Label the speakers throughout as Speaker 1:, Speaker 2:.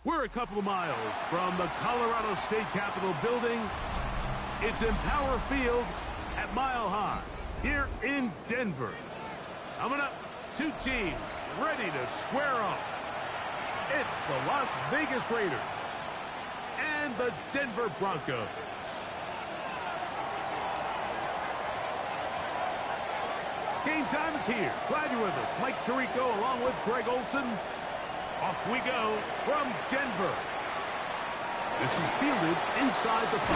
Speaker 1: We're a couple of miles from the Colorado State Capitol building. It's Empower Field at Mile High here in Denver. Coming up, two teams ready to square off. It's the Las Vegas Raiders and the Denver Broncos. Game time is here. Glad you're with us. Mike Tirico along with Greg Olson. Off we go from Denver. This is fielded inside the 5.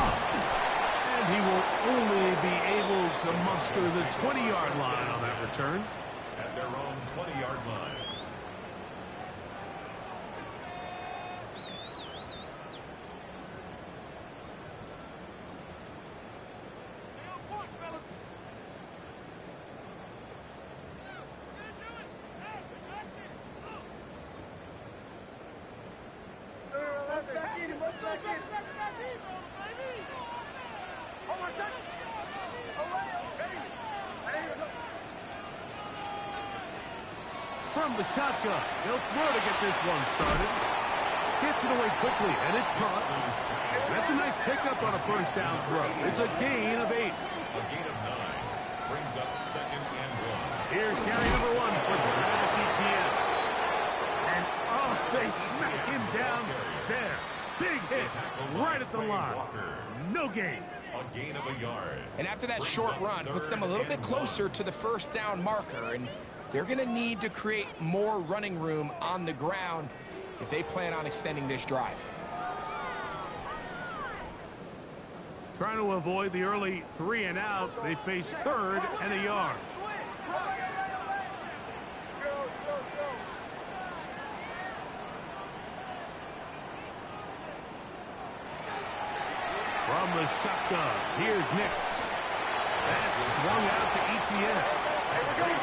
Speaker 1: And he will only be able to muster the 20-yard line on that return.
Speaker 2: At their own 20-yard line.
Speaker 1: From the shotgun, they'll throw to get this one started. Gets it away quickly, and it's caught. That's a nice pickup on a first down throw. It's a gain of 8.
Speaker 2: A gain of 9 brings up 2nd and 1.
Speaker 1: Here's carry number 1 for Travis Etienne. And they smack him down there. Big hit right at the line. No gain.
Speaker 2: A gain of a yard.
Speaker 3: And after that short run, puts them a little bit closer to the first down marker. And they're going to need to create more running room on the ground if they plan on extending this drive.
Speaker 1: Trying to avoid the early 3 and out, they face 3rd and a yard. From the shotgun, here's Nix. That's swung out to Etienne.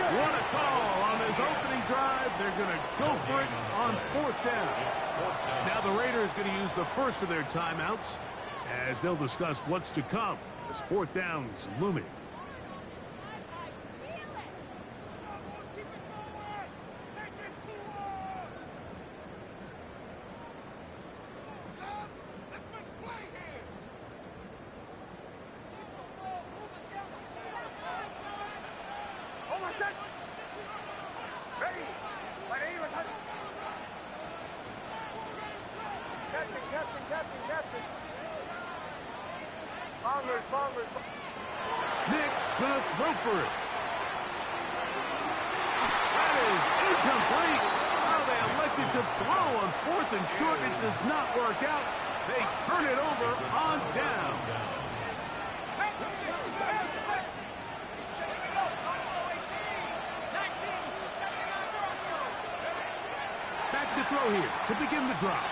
Speaker 1: What a call on his opening drive. They're going to go for it on 4th down. Now the Raiders going to use the first of their timeouts as they'll discuss what's to come as 4th down is looming. Nick's gonna throw for it. That is incomplete. Well, they elected to throw on 4th and short. It does not work out. They turn it over on down. Back to throw here to begin the drop.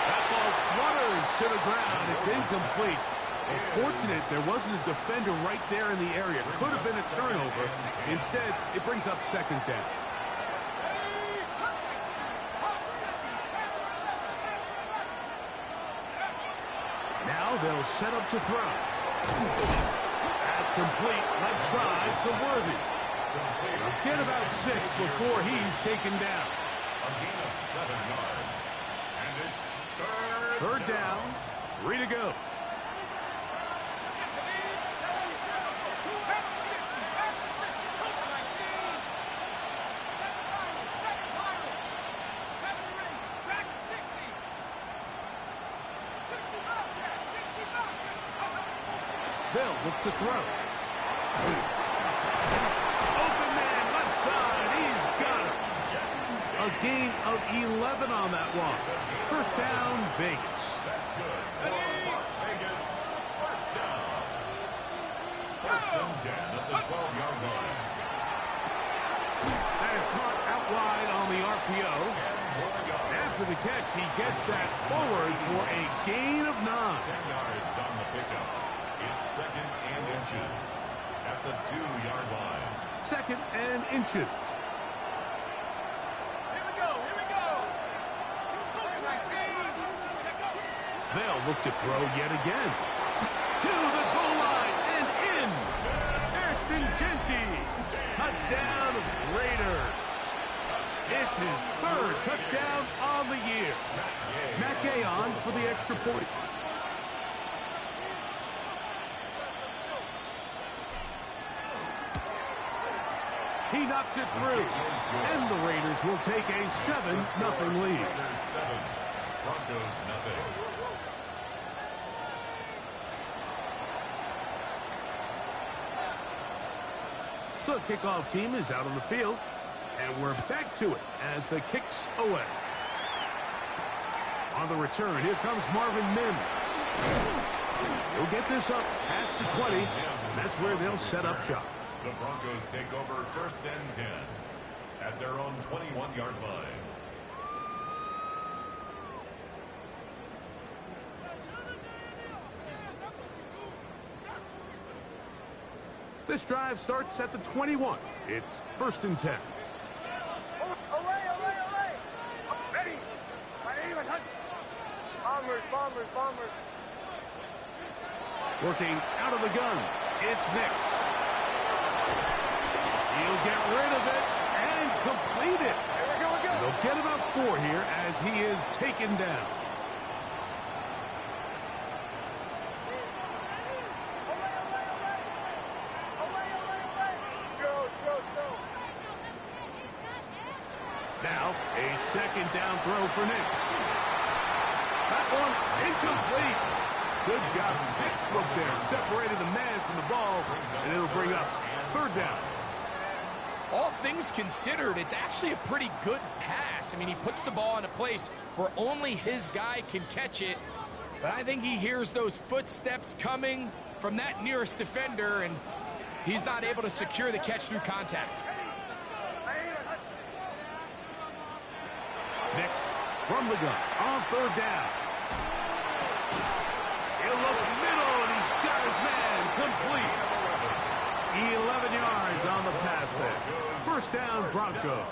Speaker 1: That ball flutters to the ground. It's incomplete. Unfortunate there wasn't a defender right there in the area. Could have been a turnover. Instead, it brings up 2nd down. Now they'll set up to throw. That's complete. Left side to Worthy. Get about 6 before he's taken down.
Speaker 2: A gain of 7 yards. And it's
Speaker 1: 3rd down. 3 to go. They'll look to throw. Open man, left side. He's got it. A gain of 11 on that one. 1st down, Vegas.
Speaker 2: That's good. Las Vegas, 1st down. 1st and 10 at the 12-yard line.
Speaker 1: That is caught out wide on the RPO. After the catch, he gets that forward for a gain of 9.
Speaker 2: 10 yards on the pickup. It's 2nd and inches at the 2-yard line.
Speaker 1: 2nd and inches.
Speaker 4: Here we go.
Speaker 1: They'll look to throw yet again. To the goal line and in. Ashton Genty. Touchdown, Raiders. It's his third touchdown on the year. Matt Gay on for the extra point. He knocks it through. And the Raiders will take a 7-0 lead.
Speaker 2: Broncos nothing.
Speaker 1: The kickoff team is out on the field. And we're back to it as the kick's away. On the return, here comes Marvin Mims. He'll get this up past the 20. And that's where they'll set up shop.
Speaker 2: The Broncos take over 1st and 10 at their own 21-yard line.
Speaker 1: This drive starts at the 21. It's 1st and 10.
Speaker 4: Ready. Bombers.
Speaker 1: Working out of the gun. It's Nix. He'll get rid of it and complete it. They'll get about 4 here as he is taken down. Now, a 2nd down throw for Nix. That one incomplete. Good job. Textbook there. Separated the man from the ball, and it'll bring up 3rd down.
Speaker 3: All things considered, it's actually a pretty good pass. I mean, he puts the ball in a place where only his guy can catch it. But I think he hears those footsteps coming from that nearest defender, and he's not able to secure the catch through contact.
Speaker 1: Nix from the gun on 3rd down. He'll look middle, and he's got his man complete. 11 yards on the pass there. 1st down, Broncos.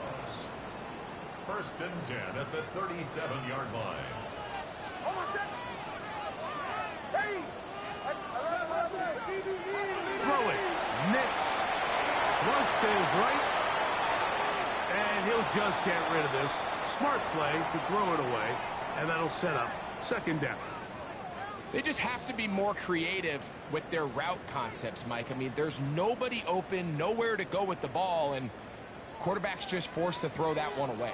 Speaker 2: 1st and 10 at the 37-yard line.
Speaker 1: Throw it. Nix. Flush to his right. And he'll just get rid of this. Smart play to throw it away. And that'll set up 2nd down.
Speaker 3: They just have to be more creative with their route concepts, Mike. I mean, there's nobody open, nowhere to go with the ball, and quarterback's just forced to throw that one away.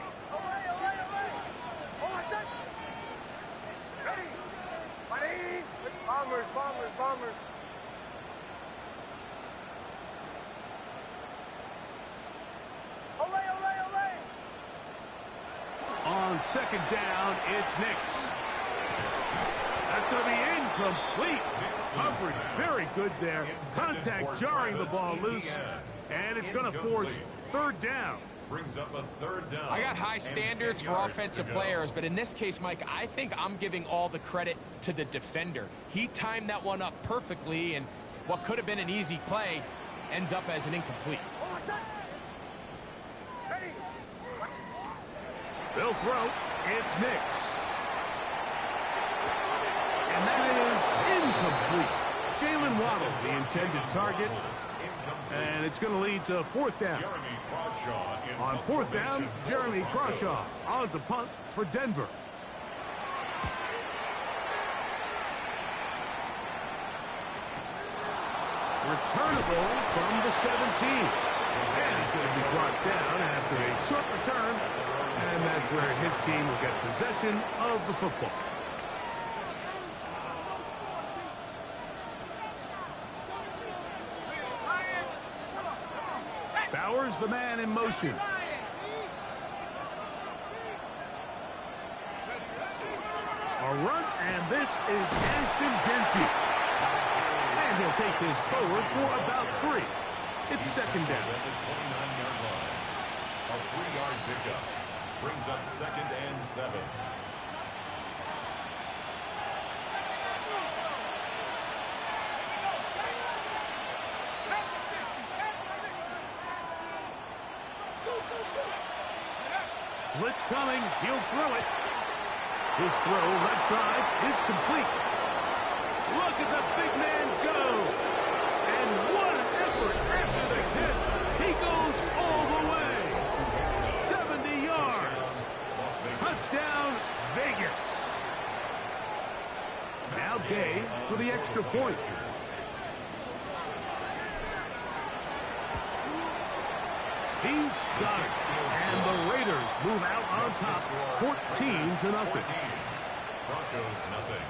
Speaker 4: Bombers.
Speaker 1: On 2nd down, it's Nix. That's going to be incomplete. Coverage very good there. Contact jarring the ball loose. And it's going to force 3rd down.
Speaker 2: Brings up a 3rd down.
Speaker 3: I got high standards for offensive players, but in this case, Mike, I think I'm giving all the credit to the defender. He timed that one up perfectly, and what could have been an easy play ends up as an incomplete.
Speaker 1: They'll throw. It's Nix. And that is incomplete. Jalen Waddle, the intended target. And it's going to lead to 4th down. On 4th down, Jeremy Crawshaw on to punt for Denver. Returnable from the 17. And he's going to be brought down after a short return. And that's where his team will get possession of the football. Bowers, the man in motion. A run, and this is Ashton Genty. And he'll take this forward for about 3. It's 2nd down.
Speaker 2: At the 29-yard line. A 3-yard pickup. Brings up 2nd and 7.
Speaker 1: Blitz coming. He'll throw it. His throw left side is complete. Look at the big man go. And what an effort after the catch. He goes all the way. 70 yards. Touchdown, Vegas. Now Gay for the extra point. He's got it. And the Raiders move out on top, 14-0.
Speaker 2: Broncos nothing.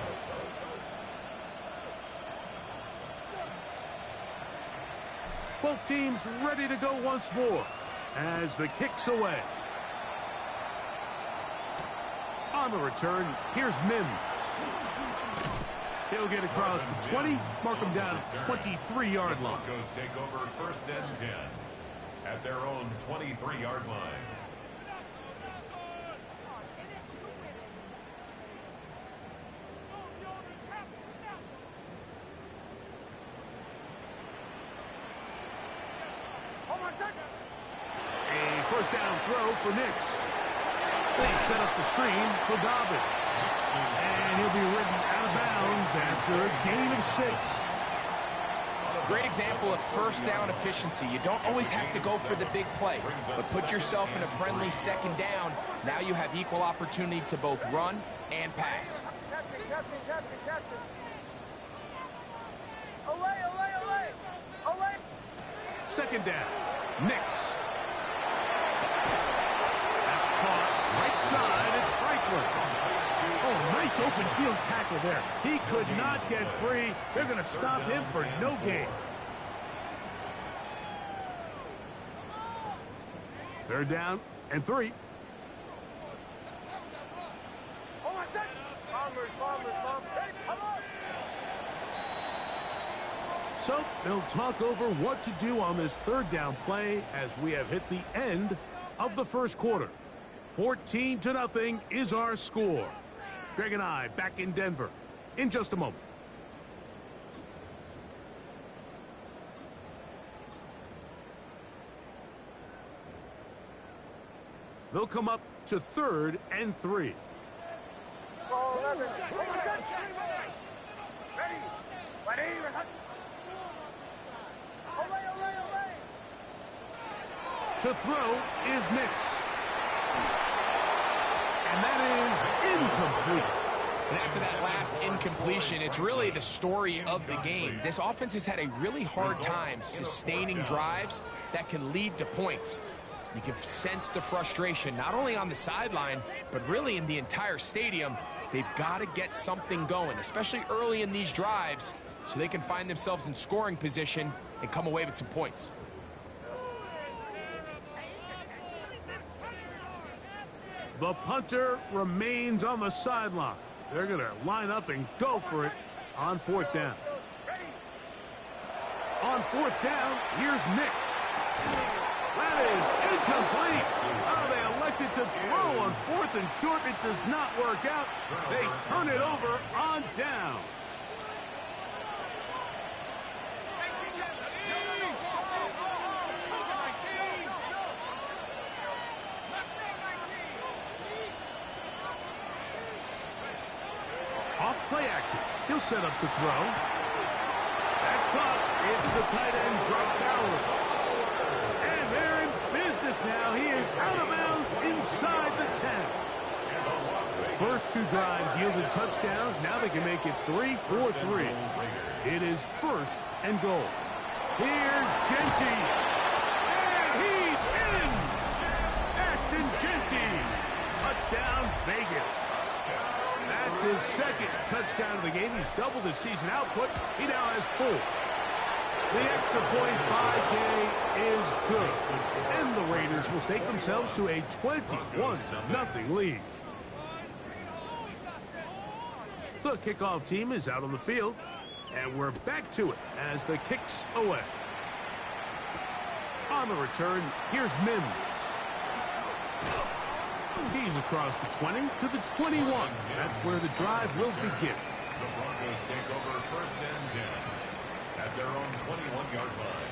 Speaker 1: Both teams ready to go once more as the kick's away. On the return, here's Mims. He'll get across the 20, mark him down at the 23-yard line.
Speaker 2: Broncos take over 1st and 10 at their own 23-yard line.
Speaker 1: A first down throw for Nix. They set up the screen for Dobbins. And he'll be ridden out of bounds after a gain of 6.
Speaker 3: Great example of first down efficiency. You don't always have to go for the big play, but put yourself in a friendly 2nd down. Now you have equal opportunity to both run and pass.
Speaker 4: Captain. Away.
Speaker 1: 2nd down. Nix. That's caught right side at Franklin. Oh, nice open field tackle there. He could not get free. They're going to stop him for no gain. 3rd down and 3. So they'll talk over what to do on this 3rd down play as we have hit the end of the 1st quarter. 14-0 is our score. Greg and I back in Denver in just a moment. They'll come up to 3rd and 3. To throw is Nix. And that is incomplete.
Speaker 3: And after that last incompletion, it's really the story of the game. This offense has had a really hard time sustaining drives that can lead to points. You can sense the frustration, not only on the sideline, but really in the entire stadium. They've got to get something going, especially early in these drives, so they can find themselves in scoring position and come away with some points.
Speaker 1: The punter remains on the sideline. They're going to line up and go for it on 4th down. On 4th down, here's Nix. That is incomplete. Oh, they elected to throw on 4th and short. It does not work out. They turn it over on down. Off play action. He'll set up to throw. That's caught. It's the tight end, Brock Bowers. And they're in business now. He is out of bounds inside the 10. First 2 drives yielded touchdowns. Now they can make it 3-4-3. It is 1st and goal. Here's Genty. And he's in. Ashton Genty. Touchdown, Vegas. That's his 2nd touchdown of the game. He's doubled his season output. He now has 4. The extra point by Gay is good. And the Raiders will stake themselves to a 21-0 lead. The kickoff team is out on the field. And we're back to it as the kick's away. On the return, here's Mims. He's across the 20 to the 21. That's where the drive will begin.
Speaker 2: The Broncos take over 1st and 10 at their own 21-yard line.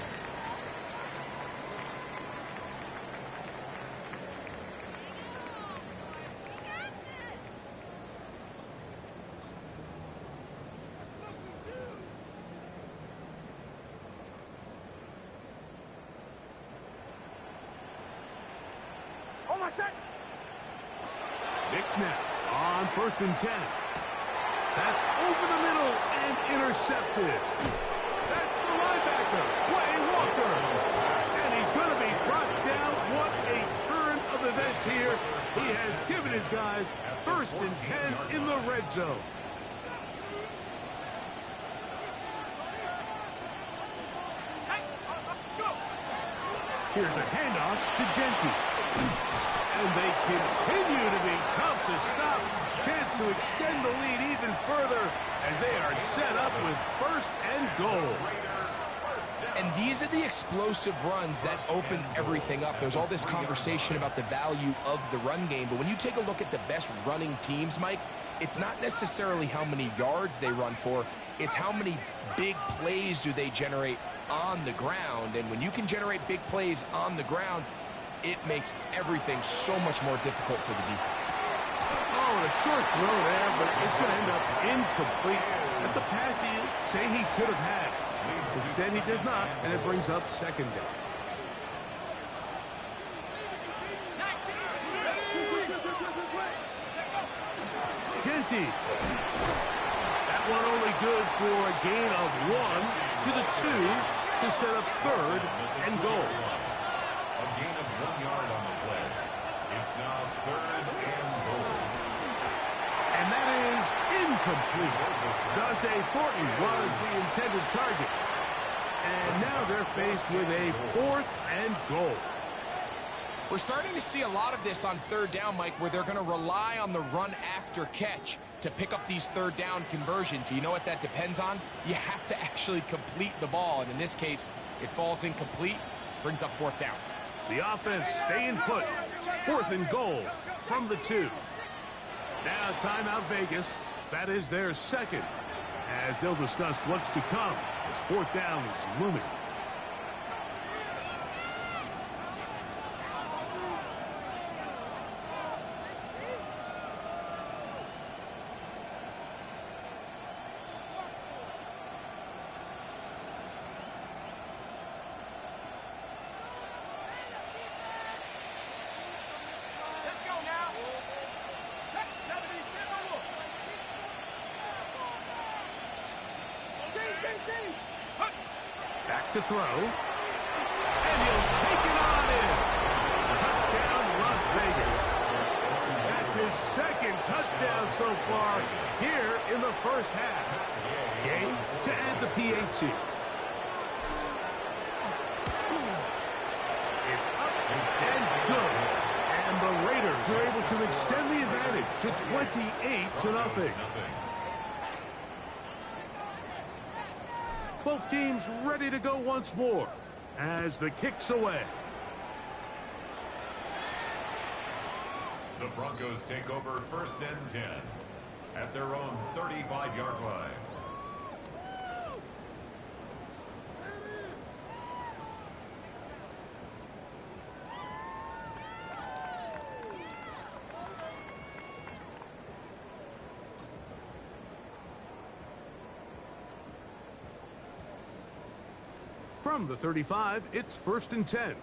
Speaker 1: Nick snap on 1st and 10. That's over the middle and intercepted. That's the linebacker, Wayne Walker. And he's going to be brought down. What a turn of events here. He has given his guys 1st and 10 in the red zone. Here's a handoff to Genty. And they continue to be tough to stop. Chance to extend the lead even further as they are set up with 1st and goal.
Speaker 3: And these are the explosive runs that open everything up. There's all this conversation about the value of the run game, but when you take a look at the best running teams, Mike, it's not necessarily how many yards they run for, it's how many big plays do they generate on the ground. And when you can generate big plays on the ground, it makes everything so much more difficult for the defense.
Speaker 1: Oh, a short throw there, but it's going to end up incomplete. That's a pass you say he should have had. Instead, he does not, and it brings up 2nd down. Genty. That one only good for a gain of 1 to the 2 to set up 3rd and goal.
Speaker 2: A gain of 1 yard on the play. It's now 3rd and goal.
Speaker 1: And that is incomplete. Dante Thornton was the intended target. And now they're faced with a 4th and goal.
Speaker 3: We're starting to see a lot of this on 3rd down, Mike, where they're going to rely on the run after catch to pick up these 3rd down conversions. You know what that depends on? You have to actually complete the ball. And in this case, it falls incomplete, brings up 4th down.
Speaker 1: The offense staying put. 4th and goal from the 2. Now timeout Vegas. That is their 2nd. As they'll discuss what's to come as 4th down is looming. Back to throw. And he'll take it on in. Touchdown, Las Vegas. That's his 2nd touchdown so far here in the 1st half. Game to add the PAT. It's up and good. And the Raiders are able to extend the advantage to 28-0. Both teams ready to go once more as the kick's away.
Speaker 2: The Broncos take over 1st and 10 at their own 35-yard line.
Speaker 1: From the 35, it's 1st and 10.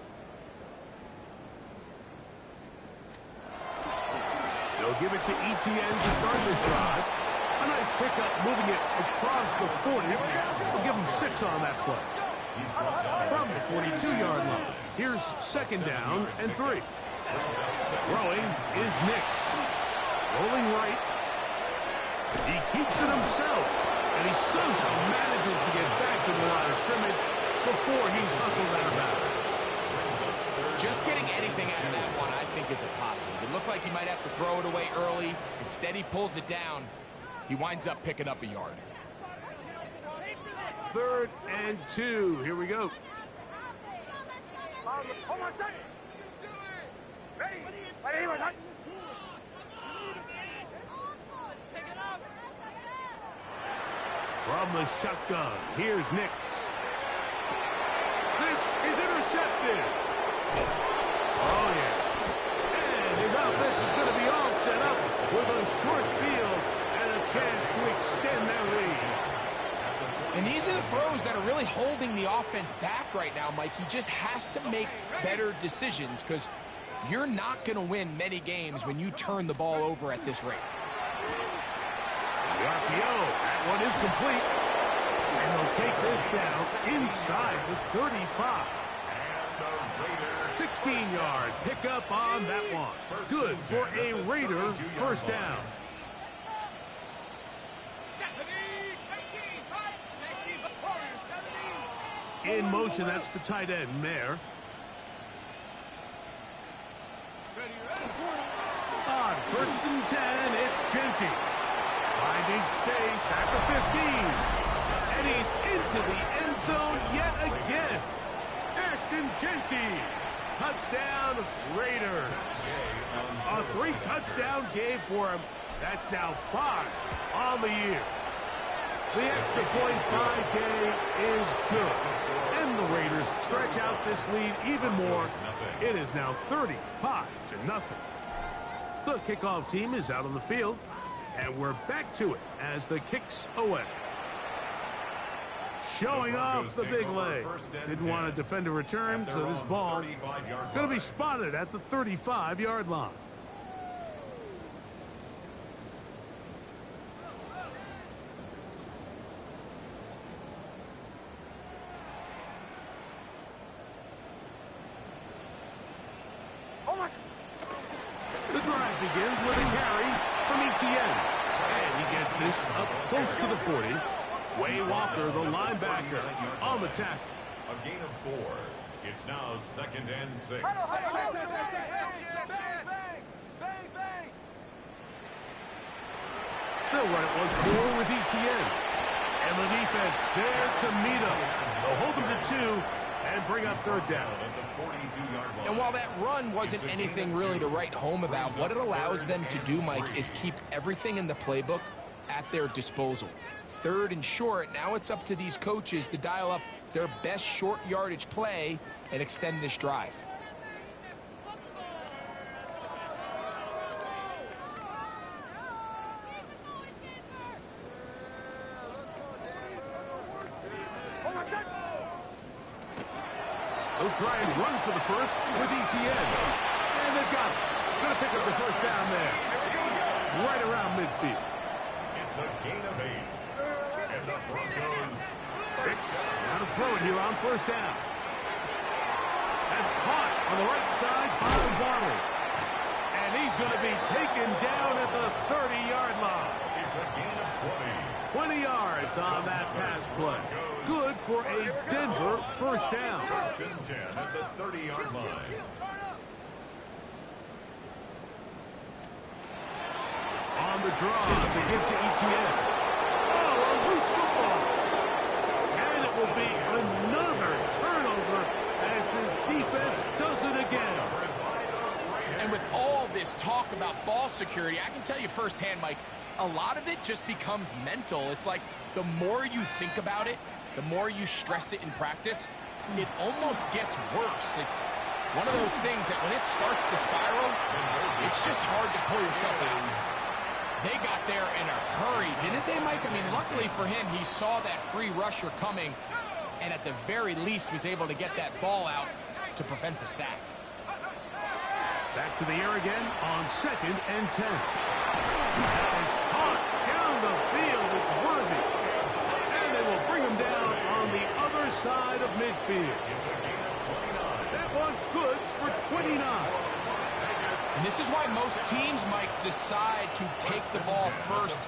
Speaker 1: They'll give it to ETN to start this drive. A nice pickup moving it across the 40. We'll give him 6 on that play. From the 42-yard line, here's 2nd down and 3. Throwing is Nix. Rolling right. He keeps it himself. And he somehow manages to get back to the line of scrimmage before he's hustled out of bounds.
Speaker 3: Just getting anything out of that one, I think, is a positive. It looked like he might have to throw it away early. Instead, he pulls it down. He winds up picking up a yard.
Speaker 1: 3rd and 2. Here we go.
Speaker 4: Hold on a second. Ready? Ready?
Speaker 1: From the shotgun, here's Nix. This is intercepted. Oh, yeah. And his offense is going to be all set up with a short field and a chance to extend their lead.
Speaker 3: And these are the throws that are really holding the offense back right now, Mike. He just has to make better decisions because You're not going to win many games when you turn the ball over at this rate.
Speaker 1: The RPO, that one is complete. And they'll take this down inside the 35. 16-yard pickup on that one. Good for a Raider first down. In motion, that's the tight end, Mayer. On 1st and 10, it's Genty. Finding space at the 15. And he's into the end zone yet again. Ashton Genty. Touchdown, Raiders. A 3-touchdown game for him. That's now 5 on the year. The extra point by Gay is good. And the Raiders stretch out this lead even more. It is now 35-0. The kickoff team is out on the field. And we're back to it as the kicks away. Showing off the big leg. Didn't want to defend a return, so this ball going to be spotted at the 35-yard line. The drive begins with a carry from Etienne. And he gets this up close to the 40. Way Walker, the linebacker, on the tackle.
Speaker 2: A gain of 4. It's now 2nd and 6.
Speaker 1: They'll run it once more with Etienne. And the defense there to meet him. They'll hold him to 2 and bring up 3rd down.
Speaker 3: And while that run wasn't anything really to write home about, what it allows them to do, Mike, is keep everything in the playbook at their disposal. 3rd and short, now it's up to these coaches to dial up their best short yardage play and extend this drive.
Speaker 1: They'll try and run for the first with Etienne. And they've got it. Going to pick up the first down there. Right around midfield.
Speaker 2: It's a gain of 8. And the Broncos.
Speaker 1: Now to throw it here on 1st down. That's caught on the right side by Bartley. And he's going to be taken down at the 30-yard line.
Speaker 2: It's a gain of 20.
Speaker 1: 20 yards on that pass play. Good for a Denver first down.
Speaker 2: 1st and 10 at the 30-yard line.
Speaker 1: On the draw to give to Etienne. Oh, a loose football. And it will be another turnover as this defense does it again.
Speaker 3: And with all this talk about ball security, I can tell you firsthand, Mike, a lot of it just becomes mental. It's like the more you think about it, the more you stress it in practice, it almost gets worse. It's one of those things that when it starts to spiral, it's just hard to pull yourself out. They got there in a hurry, didn't they, Mike? I mean, luckily for him, he saw that free rusher coming and at the very least was able to get that ball out to prevent the sack.
Speaker 1: Back to the air again on 2nd and 10. That is caught down the field. It's worthy. And they will bring him down on the other side of midfield. That one good for 29.
Speaker 3: And this is why most teams, Mike, decide to take the ball first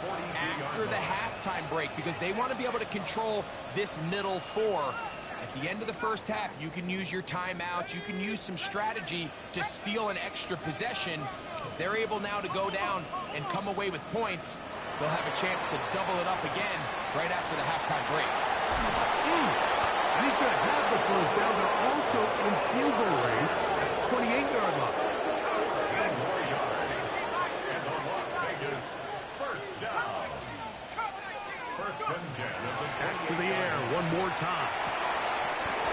Speaker 3: after the halftime break because they want to be able to control this middle 4. At the end of the first half, you can use your timeouts. You can use some strategy to steal an extra possession. If they're able now to go down and come away with points, they'll have a chance to double it up again right after the halftime break.
Speaker 1: And he's going to have the first down. They're also in field goal range at the 28-yard line.
Speaker 2: 10 more yards. And the Las Vegas first down. 1st and 10 of the
Speaker 1: Back to the air one more time.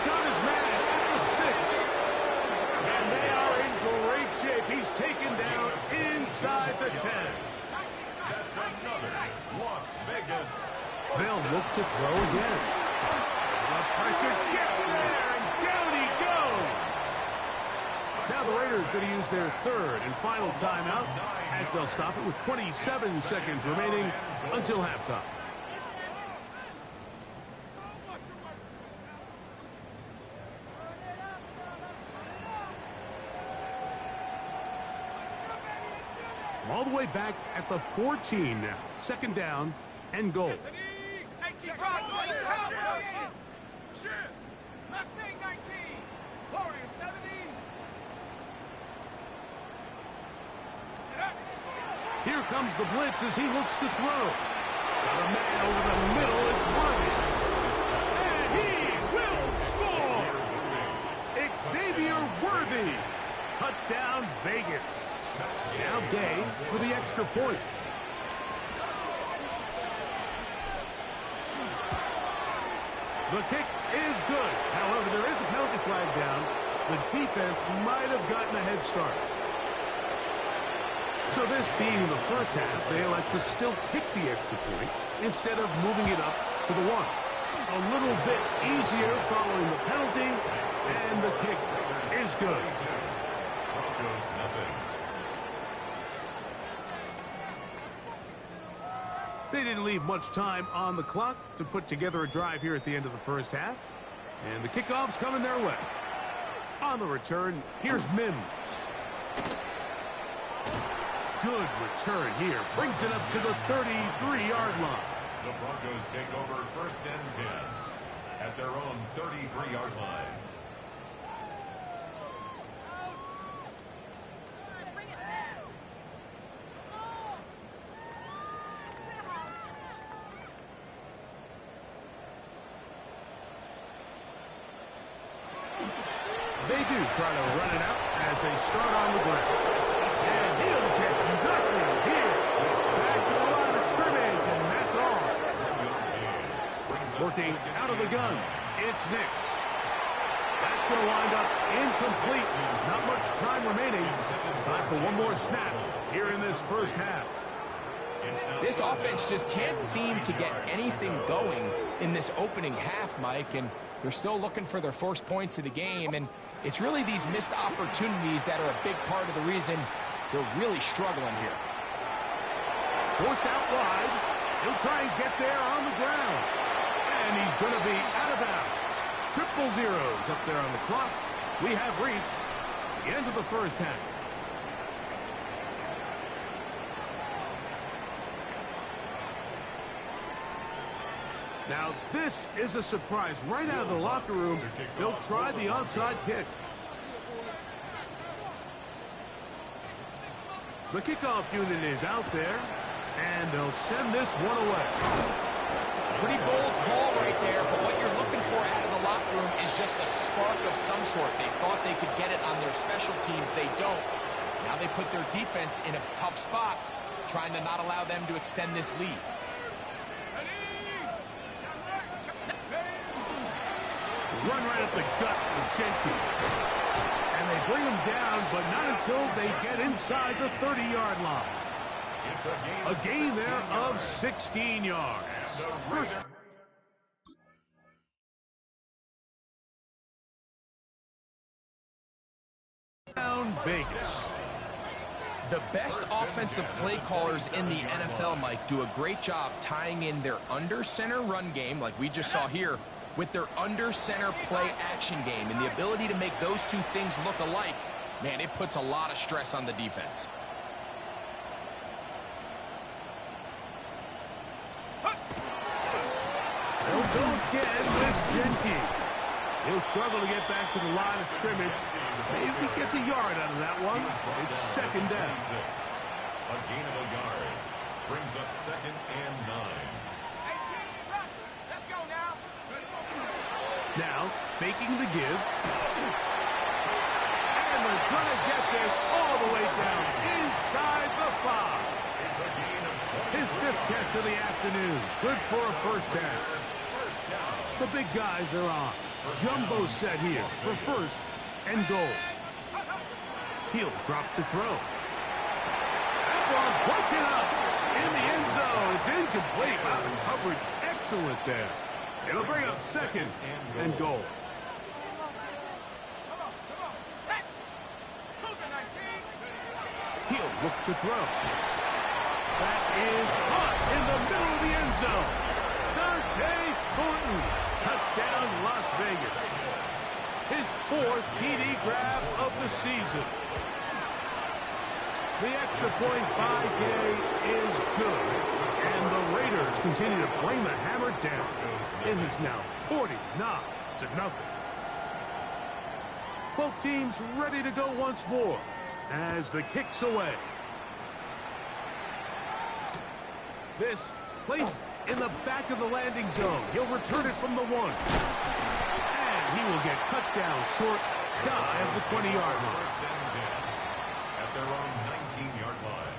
Speaker 1: Got his man at the 6. And they are in great shape. He's taken down inside the 10.
Speaker 2: That's another Las Vegas.
Speaker 1: They'll look to throw again. The pressure gets there, and down he goes. Now Now the Raiders going to use their third and final timeout as they'll stop it with 27 seconds remaining until halftime. All the way back at the 14 now. Second down and goal.
Speaker 4: Mustang 19, Warrior 70.
Speaker 1: Here comes the blitz as he looks to throw. Got a man over the middle, it's Worthy. And he will score! Xavier Worthy. Touchdown, Vegas. Now Gay for the extra point. The kick is good. However, there is a penalty flag down. The defense might have gotten a head start. So this being the first half, they elect to still kick the extra point instead of moving it up to the one. A little bit easier following the penalty, and the kick is good.
Speaker 2: Broncos nothing.
Speaker 1: They didn't leave much time on the clock to put together a drive here at the end of the first half. And the kickoff's coming their way. On the return, here's Mims. Good return here. Brings it up to the 33-yard line.
Speaker 2: The Broncos take over first and 10 at their own 33-yard line.
Speaker 1: They do try to run it out as they start on the ground. And he'll get nothing here. Back to the line of scrimmage, and that's all. Working out of the gun, it's Nix. That's going to wind up incomplete. There's not much time remaining. Time for one more snap here in this first half.
Speaker 3: This offense just can't seem to get anything going in this opening half, Mike, and they're still looking for their first points of the game, and it's really these missed opportunities that are a big part of the reason they're really struggling here.
Speaker 1: Forced out wide. He'll try and get there on the ground. And he's going to be out of bounds. Triple zeros up there on the clock. We have reached the end of the first half. Now, this is a surprise. Right out of the locker room, they'll try the onside kick. The kickoff unit is out there, and they'll send this one away.
Speaker 3: Pretty bold call right there, but what you're looking for out of the locker room is just a spark of some sort. They thought they could get it on their special teams. They don't. Now they put their defense in a tough spot, trying to not allow them to extend this lead.
Speaker 1: Run right up the gut with Genty. And they bring him down, but not until they get inside the 30-yard line. A gain there of 16 yards. First. Down Vegas.
Speaker 3: The best offensive play callers in the NFL, Mike, do a great job tying in their under-center run game, like we just saw here, with their under-center play action game. And the ability to make those two things look alike, man, it puts a lot of stress on the defense.
Speaker 1: They'll go again with Genty. He'll struggle to get back to the line of scrimmage. Maybe he gets a yard out of that one. It's second down.
Speaker 2: A gain of a yard brings up second and 9.
Speaker 4: Let's go now.
Speaker 1: Now, faking the give. And they're going to get this all the way down inside the 5.
Speaker 2: It's a gain of 20.
Speaker 1: His 5th catch of the afternoon. Good for a first down.
Speaker 2: First down.
Speaker 1: The big guys are on. Jumbo set here for first and goal. He'll drop to throw. That ball broken up in the end zone. It's incomplete. Wow, the coverage excellent there. It'll bring up second and goal. look to throw. That is caught in the middle of the end zone. Dante Thornton, touchdown Las Vegas. His 4th TD grab of the season. The extra point by Gay is good, and the Raiders continue to bring the hammer down. It is now 49-0. Both teams ready to go once more as the kick's away. This placed in the back of the landing zone. He'll return it from the 1. And he will get cut down short, shy of the 20-yard line.
Speaker 2: At their own 19-yard line.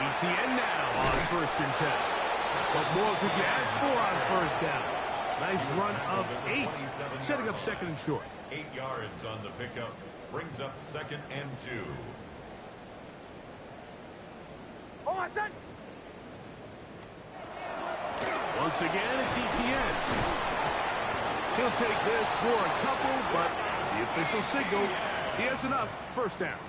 Speaker 1: ETN now on 1st and 10. What more could you ask for on 1st down? Nice run of 8, setting up 2nd and short.
Speaker 2: 8 yards on the pickup, brings up 2nd and 2.
Speaker 1: Once again, it's ETN. He'll take this for a couple, but the official signal, he has enough. 1st down.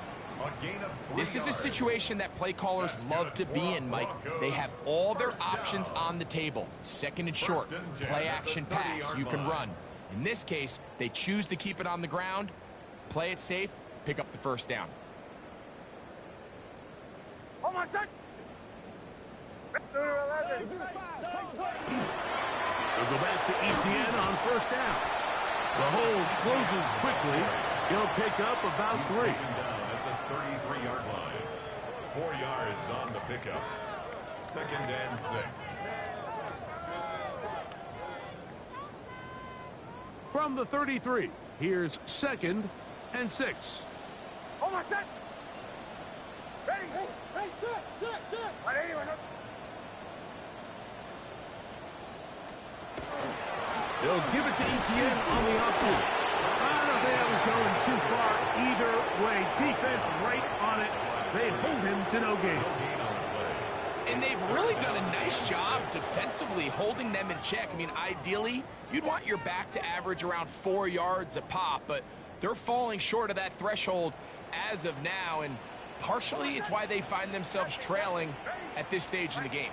Speaker 3: This is a situation that play callers love to be in, Mike. They have all their options on the table. 2nd and short, play action pass, you can run. In this case, they choose to keep it on the ground, play it safe, pick up the 1st down.
Speaker 1: We'll go back to ETN on 1st down. The hold closes quickly. He'll pick up about 3.
Speaker 2: Down at the 33-yard line. 4 yards on the pickup. 2nd and 6.
Speaker 1: From the 33, here's 2nd and 6.
Speaker 4: Ready? Hey, check.
Speaker 1: They'll give it to ETN on the option. I don't think that was going too far either way. Defense right on it. They hold him to no gain.
Speaker 3: And they've really done a nice job defensively holding them in check. I mean, ideally, you'd want your back to average around 4 yards a pop, but they're falling short of that threshold as of now, and partially it's why they find themselves trailing at this stage in the game.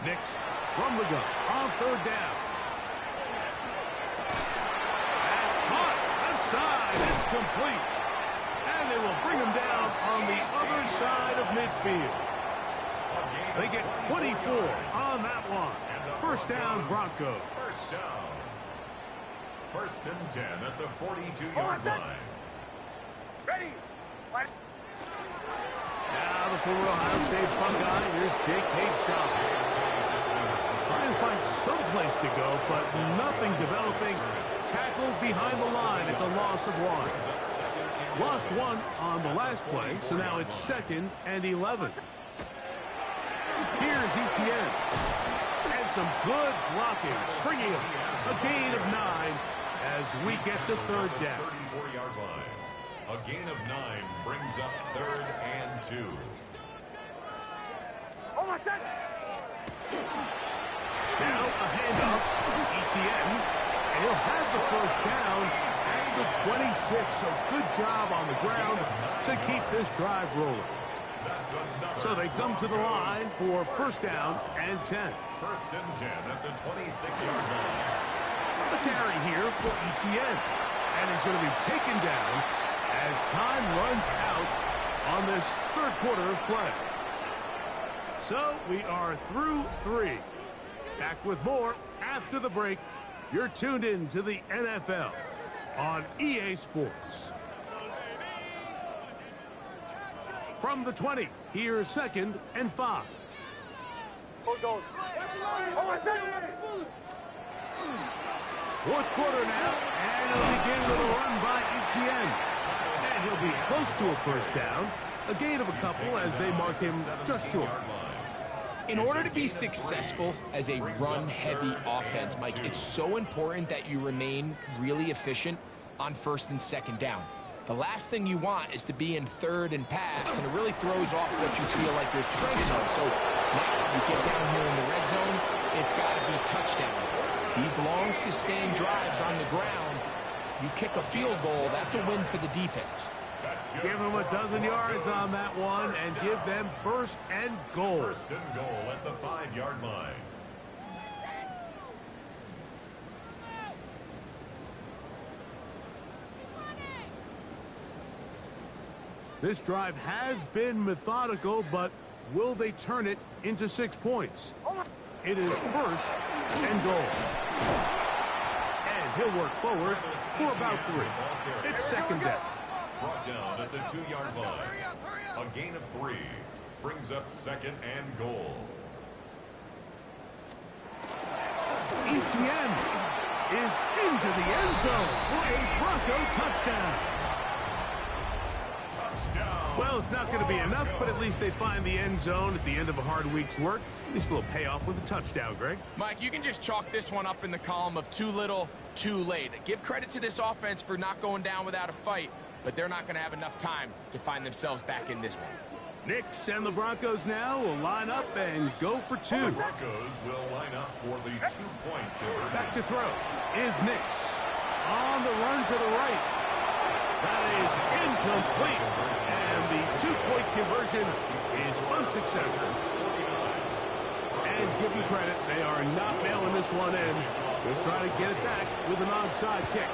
Speaker 1: Nix from the gun on 3rd down. That's caught. Left side. It's complete. And they will bring him down on the other side of midfield. They get 24 on that one. 1st down, Broncos.
Speaker 2: 1st down. 1st and 10 at the 42-yard line.
Speaker 4: Ready?
Speaker 1: Now the former Ohio State Buckeye. Here's J.K. Dobbins. Trying to find some place to go, but nothing developing. Tackled behind the line. It's a loss of 1. Lost 1 on the last play, so now it's 2nd and 11. Here's ETN. And some good blocking. Springing him. A gain of 9 as we get to 3rd down.
Speaker 2: 34-yard line. A gain of 9 brings up 3rd and 2.
Speaker 1: Now a handoff. ETN. And he'll have the 1st down at the 26. So good job on the ground to keep this drive rolling. So they come to the line for 1st down and 10.
Speaker 2: 1st and 10 at the 26-yard line.
Speaker 1: The carry here for ETN. And he's going to be taken down as time runs out on this 3rd quarter of play. So we are through 3. Back with more after the break. You're tuned in to the NFL on EA Sports. From the 20, here's 2nd and 5. 4th quarter now, and it'll begin with a run by ETN. And he'll be close to a 1st down. A gain of a couple as they mark him just short.
Speaker 3: In order to be successful as a run-heavy offense, Mike, it's so important that you remain really efficient on first and second down. The last thing you want is to be in third and pass, and it really throws off what you feel like your strengths are. So now you get down here in the red zone, it's got to be touchdowns. These long, sustained drives on the ground, you kick a field goal, that's a win for the defense.
Speaker 1: Give them a dozen yards on that one and give them first and goal.
Speaker 2: First and goal at the 5-yard line.
Speaker 1: This drive has been methodical, but will they turn it into 6 points? It is first and goal. And he'll work forward for about 3. It's second down.
Speaker 2: Brought down at the 2-yard line. A gain of 3 brings up second and goal.
Speaker 1: ETN is into the end zone for a Bronco touchdown.
Speaker 2: Touchdown.
Speaker 1: Well, it's not going to be enough, but at least they find the end zone at the end of a hard week's work. At least a little payoff with a touchdown, Greg.
Speaker 3: Mike, you can just chalk this one up in the column of too little, too late. Give credit to this offense for not going down without a fight, but they're not going to have enough time to find themselves back in this one.
Speaker 1: Knicks and the Broncos now will line up and go for 2.
Speaker 2: The Broncos will line up for the 2-point conversion.
Speaker 1: Back to throw is Knicks. On the run to the right. That is incomplete. And the 2-point conversion is unsuccessful. And give them credit, they are not mailing this one in. They'll try to get it back with an onside kick.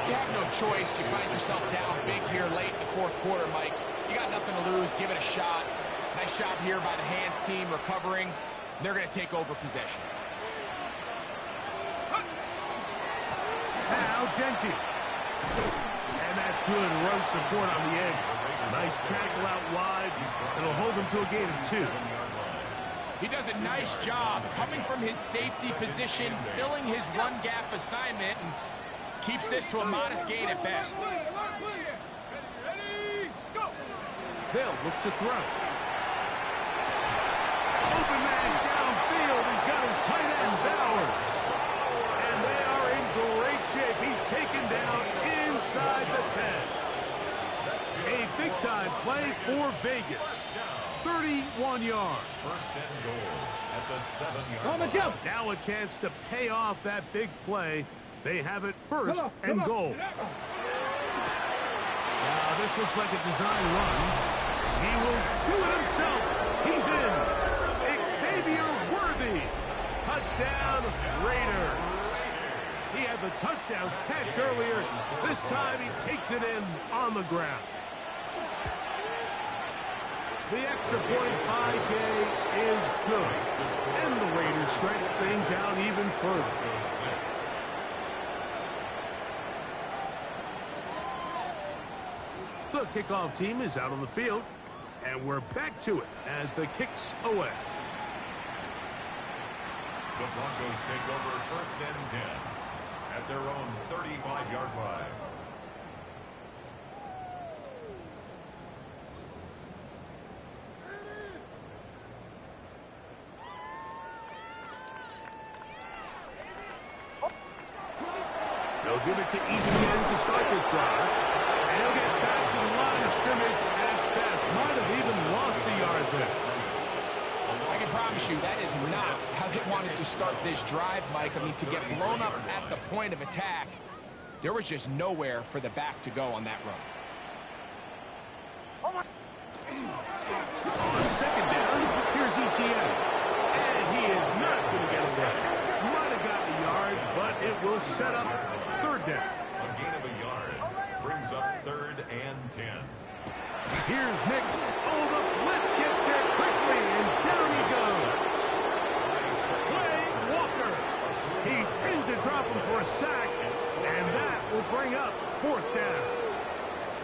Speaker 3: You have no choice. You find yourself down big here late in the fourth quarter, Mike. You got nothing to lose. Give it a shot. Nice job here by the hands team recovering. They're going to take over possession.
Speaker 1: Now Genty. And that's good run support on the edge. Nice tackle out wide. It'll hold him to a gain of 2.
Speaker 3: He does a nice job coming from his safety position, filling his run gap assignment, and keeps this to a modest gain at best.
Speaker 1: They'll look to throw. Open man downfield. He's got his tight end, Bowers. And they are in great shape. He's taken down inside the 10. A big-time play for Vegas. 31 yards.
Speaker 2: First and goal at the 7-yard line.
Speaker 1: Now a chance to pay off that big play. They have it first and goal. Now this looks like a design run. He will do it himself. He's in. Xavier Worthy. Touchdown Raiders. He had the touchdown catch earlier. This time he takes it in on the ground. The extra point by Gay is good. And the Raiders stretch things out even further. The kickoff team is out on the field, and we're back to it as the kick's away.
Speaker 2: The Broncos take over first and 10 at their own 35-yard line.
Speaker 1: They'll give it to ETN to start this drive. And he'll get back to the line of scrimmage at best. Might have even lost a yard there.
Speaker 3: I can promise you that is not how they wanted to start this drive, Mike. I mean, to get blown up at the point of attack, there was just nowhere for the back to go on that run.
Speaker 1: On second down, here's ETN. And he is not going to get away. Might have gotten a yard, but it will set up third down.
Speaker 2: A gain of a yard brings up third and 10.
Speaker 1: Here's Knicks. Oh, the blitz gets there quickly, and down he goes. Play Walker. He's in to drop him for a sack, and that will bring up fourth down.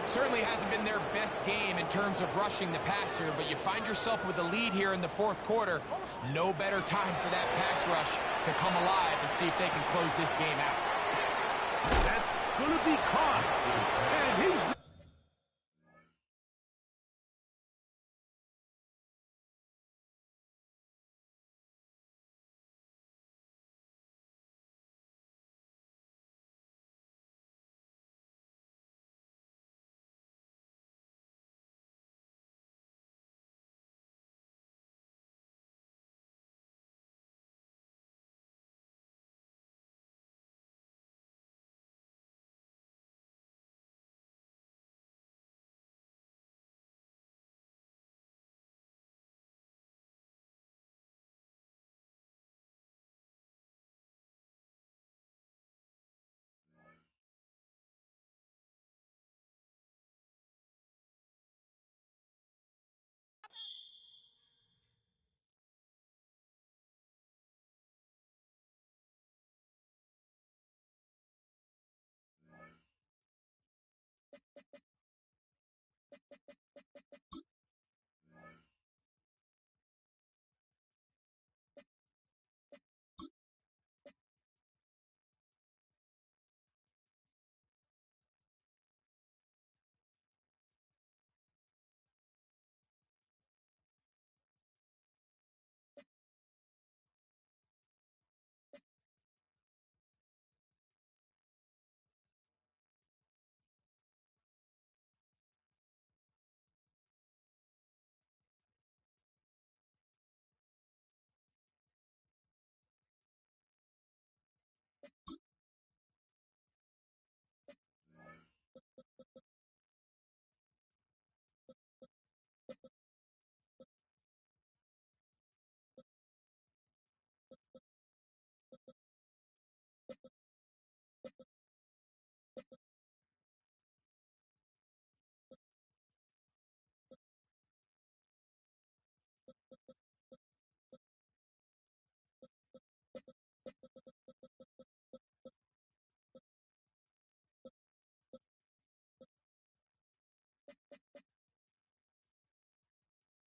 Speaker 3: Certainly hasn't been their best game in terms of rushing the passer, but you find yourself with a lead here in the fourth quarter. No better time for that pass rush to come alive and see if they can close this game out.
Speaker 1: That's going to be caught, and he's